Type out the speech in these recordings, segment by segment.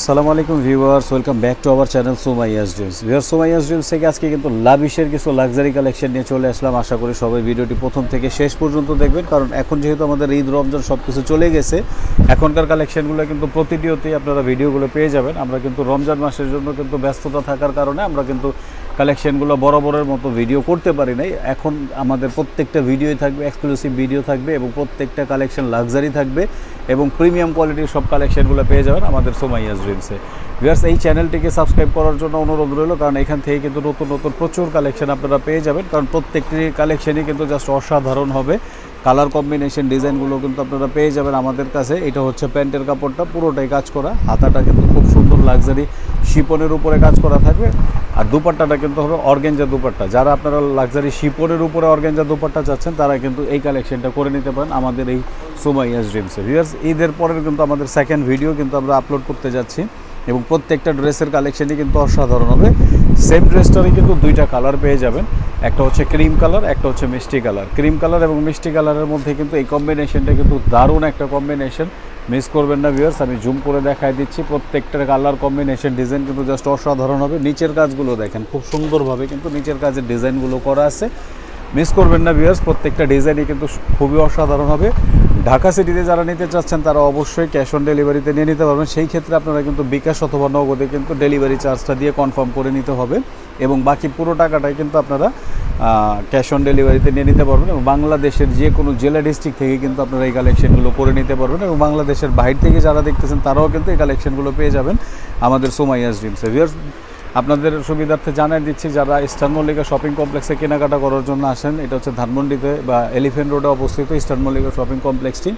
আসসালামু আলাইকুম viewers, welcome back to our channel Sumaiya's dreams. Viewers, Sumaiya's dreams থেকে আজকে কিন্তু লাভিশের কিছু লাক্সারি কালেকশন নিয়ে চলে আসলাম। আশা করি সবাই ভিডিওটি প্রথম থেকে শেষ পর্যন্ত দেখবেন, কারণ এখন যেহেতু আমাদের ঈদ রমজান সব কিছু চলে গেছে, এখনকার কালেকশনগুলো কিন্তু প্রতিনিয়তই আপনারা ভিডিওগুলো পেয়ে যাবেন। আমরা কিন্তু রমজান মাসের জন্য কিন্তু ব্যস্ততা থাকার কারণে আমরা কিন্তু কালেকশনগুলো বরাবরের মতো ভিডিও করতে পারি নাই। এখন আমাদের প্রত্যেকটা ভিডিওই থাকবে, এক্সক্লুসিভ ভিডিও থাকবে এবং প্রত্যেকটা কালেকশন লাক্সারি থাকবে এবং প্রিমিয়াম কোয়ালিটির সব কালেকশনগুলো পেয়ে যাবেন আমাদের সুমাইয়াস ড্রিমসে। ভিউয়ার্স, এই চ্যানেলটিকে সাবস্ক্রাইব করার জন্য অনুরোধ রইল, কারণ এখান থেকে কিন্তু নতুন নতুন প্রচুর কালেকশন আপনারা পেয়ে যাবেন, কারণ প্রত্যেকটি কালেকশনই কিন্তু জাস্ট অসাধারণ হবে। কালার কম্বিনেশন ডিজাইনগুলো কিন্তু আপনারা পেয়ে যাবেন আমাদের কাছে। এটা হচ্ছে প্যান্টের কাপড়টা, পুরোটাই কাজ করা, হাতাটা কিন্তু খুব সুন্দর লাক্সারি শিপনের উপরে কাজ করা থাকবে। আর দুপাট্টাটা কিন্তু হবে অর্গানজা দুপাট্টা। যারা আপনারা লাক্সারি শিপনের উপরে অর্গানজা দুপাট্টা চাচ্ছেন তারা কিন্তু এই কালেকশনটা করে নিতে পারেন আমাদের এই সুমাইয়াস ড্রিমসে। ভিউয়ার্স, ঈদের পরের কিন্তু আমাদের সেকেন্ড ভিডিও কিন্তু আমরা আপলোড করতে যাচ্ছি এবং প্রত্যেকটা ড্রেসের কালেকশনই কিন্তু অসাধারণ হবে। সেম ড্রেসটারই কিন্তু দুইটা কালার পেয়ে যাবেন, একটা হচ্ছে ক্রিম কালার, একটা হচ্ছে মিষ্টি কালার। ক্রিম কালার এবং মিষ্টি কালারের মধ্যে কিন্তু এই কম্বিনেশনটা কিন্তু দারুণ একটা কম্বিনেশন, মিস করবেন না ভিউয়ার্স। আমি জুম করে দেখাই দিচ্ছি, প্রত্যেকটা কালার কম্বিনেশন ডিজাইন কিন্তু জাস্ট অসাধারণ হবে। নিচের কাজগুলো দেখেন, খুব সুন্দরভাবে কিন্তু নিচের কাজের ডিজাইনগুলো করা আছে, মিস করবেন না ভিউয়ার্স। প্রত্যেকটা ডিজাইনই কিন্তু খুবই অসাধারণ হবে। ঢাকা সিটিতে যারা নিতে চাচ্ছেন তারা অবশ্যই ক্যাশ অন ডেলিভারিতে নিয়ে নিতে পারবেন। সেই ক্ষেত্রে আপনারা কিন্তু বিকাশ অথবা নগদে কিন্তু ডেলিভারি চার্জটা দিয়ে কনফার্ম করে নিতে হবে এবং বাকি পুরো টাকাটাই কিন্তু আপনারা ক্যাশ অন ডেলিভারিতে নিয়ে নিতে পারবেন এবং বাংলাদেশের যে কোনো জেলা ডিস্ট্রিক্ট থেকে কিন্তু আপনারা এই কালেকশনগুলো করে নিতে পারবেন এবং বাংলাদেশের বাইরে থেকে যারা দেখতেছেন তারাও কিন্তু এই কালেকশনগুলো পেয়ে যাবেন আমাদের সুমাইয়াস ড্রিমসে। ভিউয়ার্স, আপনাদের সুবিধার্থে জানিয়ে দিচ্ছি, যারা ইস্টার্ন মল্লিকা শপিং কমপ্লেক্সে কেনাকাটা করার জন্য আসেন, এটা হচ্ছে ধানমন্ডিতে বা এলিফেন্ট রোডে অবস্থিত ইস্টার্ন মল্লিকা শপিং কমপ্লেক্সটি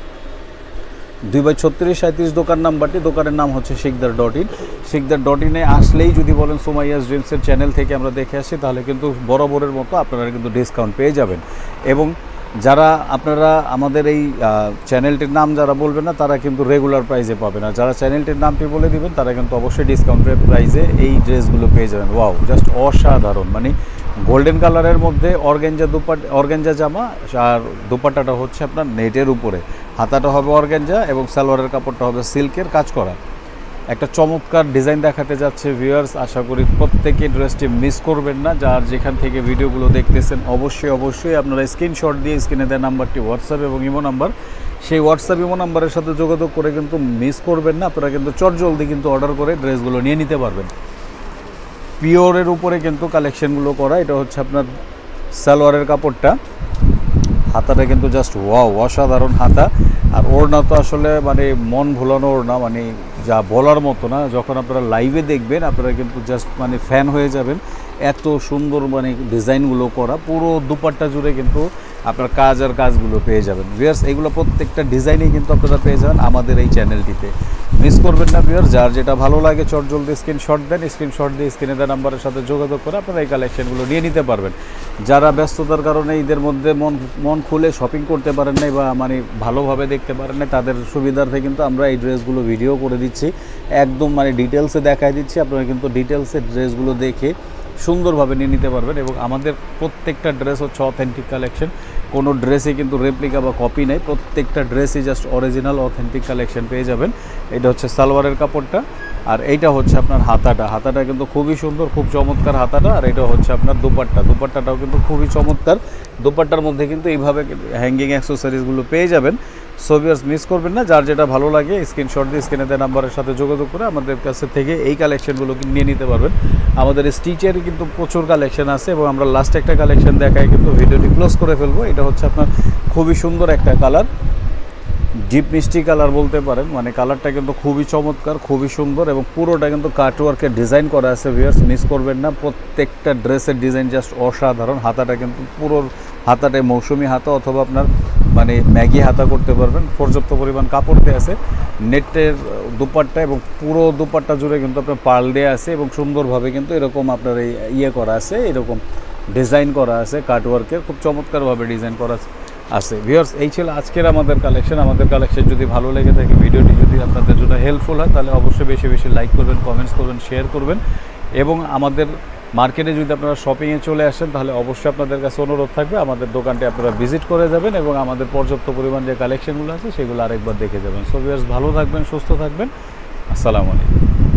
2/36-37 দোকান নাম্বারটি। দোকানের নাম হচ্ছে শিকদার.in। শিকদার.in-এ আসলেই যদি বলেন সুমাইয়াস ড্রিমসের চ্যানেল থেকে আমরা দেখে আসি, তাহলে কিন্তু বরাবরের মতো আপনারা কিন্তু ডিসকাউন্ট পেয়ে যাবেন। এবং যারা আপনারা আমাদের এই চ্যানেলটির নাম যারা বলবেন না তারা কিন্তু রেগুলার প্রাইসে পাবেন, আর যারা চ্যানেলটির নামটি বলে দিবেন তারা কিন্তু অবশ্যই ডিসকাউন্টের প্রাইসে এই ড্রেসগুলো পেয়ে যাবেন। ওয়াও, জাস্ট অসাধারণ, মানে গোল্ডেন কালারের মধ্যে অর্গানজা জামা, আর দুপাট্টাটা হচ্ছে আপনার নেটের উপরে, হাতাটা হবে অর্গানজা এবং সালোয়ারের কাপড়টা হবে সিল্কের কাজ করা। একটা চমৎকার ডিজাইন দেখাতে যাচ্ছে ভিউয়ার্স, আশা করি প্রত্যেকে ড্রেসটি মিস করবেন না। যার যেখান থেকে ভিডিওগুলো দেখতেছেন অবশ্যই আপনারা স্ক্রিনশট দিয়ে স্ক্রিনে দেওয়া নাম্বারটি হোয়াটসঅ্যাপ এবং ইমো নাম্বার, সেই হোয়াটসঅ্যাপ ইমো নাম্বারের সাথে যোগাযোগ করে কিন্তু মিস করবেন না। আপনারা কিন্তু চটজলদি কিন্তু অর্ডার করে ড্রেসগুলো নিয়ে নিতে পারবেন। পিওরের উপরে কিন্তু কালেকশনগুলো করা। এটা হচ্ছে আপনার সালোয়ারের কাপড়টা, হাতাটা কিন্তু জাস্ট ওয়াও, অসাধারণ হাতা। আর ওড়না তো আসলে মানে মন ভোলানো ওড়না, মানে যা বলার মতো না। যখন আপনারা লাইভে দেখবেন আপনারা কিন্তু জাস্ট মানে ফ্যান হয়ে যাবেন, এত সুন্দর মানে ডিজাইনগুলো করা। পুরো দুপাট্টা জুড়ে কিন্তু আপনার কাজ আর কাজগুলো পেয়ে যাবেন ভিউয়ার্স। এগুলো প্রত্যেকটা ডিজাইনেই কিন্তু আপনারা পেয়ে যাবেন আমাদের এই চ্যানেলটিতে, মিস করবেন না ভিউয়ার্স। যার যেটা ভালো লাগে চটজলদি স্ক্রিনশট দেন, স্ক্রিনশট দিয়ে স্ক্রিনে দেওয়া নাম্বারের সাথে যোগাযোগ করে আপনারা এই কালেকশনগুলো নিয়ে নিতে পারবেন। যারা ব্যস্ততার কারণে ঈদের মধ্যে মন খুলে শপিং করতে পারেন নাই বা মানে ভালোভাবে দেখতে পারেন নাই, তাদের সুবিধার্থে কিন্তু আমরা এই ড্রেসগুলো ভিডিও করে দিচ্ছি, একদম মানে ডিটেলসে দেখাই দিচ্ছি। আপনারা কিন্তু ডিটেলসে ড্রেসগুলো দেখে সুন্দরভাবে নিয়ে নিতে পারবেন এবং আমাদের প্রত্যেকটা ড্রেস হচ্ছে অথেন্টিক কালেকশন। কোনো ড্রেসে কিন্তু রেপ্লিকা বা কপি নেই, প্রত্যেকটা ড্রেসই জাস্ট অরিজিনাল অথেন্টিক কালেকশন পেয়ে যাবেন। এটা হচ্ছে সালোয়ারের কাপড়টা, আর এইটা হচ্ছে আপনার হাতাটা কিন্তু খুবই সুন্দর, খুব চমৎকার হাতাটা। আর এটা হচ্ছে আপনার দুপাট্টাটাও কিন্তু খুবই চমৎকার। দুপাট্টার মধ্যে কিন্তু এইভাবে হ্যাঙ্গিং অ্যাক্সেসরিজগুলো পেয়ে যাবেন। সো ভিউয়ার্স, মিস করবেন না। যার যেটা ভালো লাগে স্ক্রিনশট দিয়ে স্ক্রিনে দেওয়া নাম্বারের সাথে যোগাযোগ করে আমাদের কাছে থেকে এই কালেকশনগুলো নিয়ে নিতে পারবেন। আমাদের স্টিচের কিন্তু প্রচুর কালেকশন আছে এবং আমরা লাস্ট একটা কালেকশন দেখাই কিন্তু ভিডিওটি ক্লোজ করে ফেলবো। এটা হচ্ছে আপনার খুবই সুন্দর একটা কালার, ডিপ মিষ্টি কালার বলতে পারেন, মানে কালারটা কিন্তু খুবই চমৎকার, খুবই সুন্দর এবং পুরোটা কিন্তু কাটওয়ার্কের ডিজাইন করা আছে ভিউয়ার্স, মিস করবেন না। প্রত্যেকটা ড্রেসের ডিজাইন জাস্ট অসাধারণ। হাতাটা কিন্তু পুরো হাতাটায় মৌসুমি হাতা অথবা আপনার মানে ম্যাগি হাতা করতে পারবেন। পর্যাপ্ত পরিমাণ কাপড় দেওয়া আছে, নেটের দুপাট্টা এবং পুরো দুপাট্টা জুড়ে কিন্তু আপনার পার্ল দেওয়া আছে এবং সুন্দরভাবে কিন্তু এরকম আপনার এই করা আছে, এরকম ডিজাইন করা আছে কাটওয়ার্কের, খুব চমৎকারভাবে ডিজাইন করা আছে ভিউয়ার্স। এই ছিল আজকের আমাদের কালেকশন। আমাদের কালেকশন যদি ভালো লেগে থাকে, ভিডিওটি যদি আপনাদের জন্য হেল্পফুল হয়, তাহলে অবশ্যই বেশি বেশি লাইক করবেন, কমেন্টস করবেন, শেয়ার করবেন এবং আমাদের মার্কেটে যদি আপনারা শপিংয়ে চলে আসেন তাহলে অবশ্যই আপনাদের কাছে অনুরোধ থাকবে আমাদের দোকানটি আপনারা ভিজিট করে যাবেন এবং আমাদের পর্যাপ্ত পরিমাণ যে কালেকশনগুলো আছে সেগুলো আরেকবার দেখে যাবেন। সো ভিউয়ার্স, ভালো থাকবেন, সুস্থ থাকবেন। আসসালামু আলাইকুম।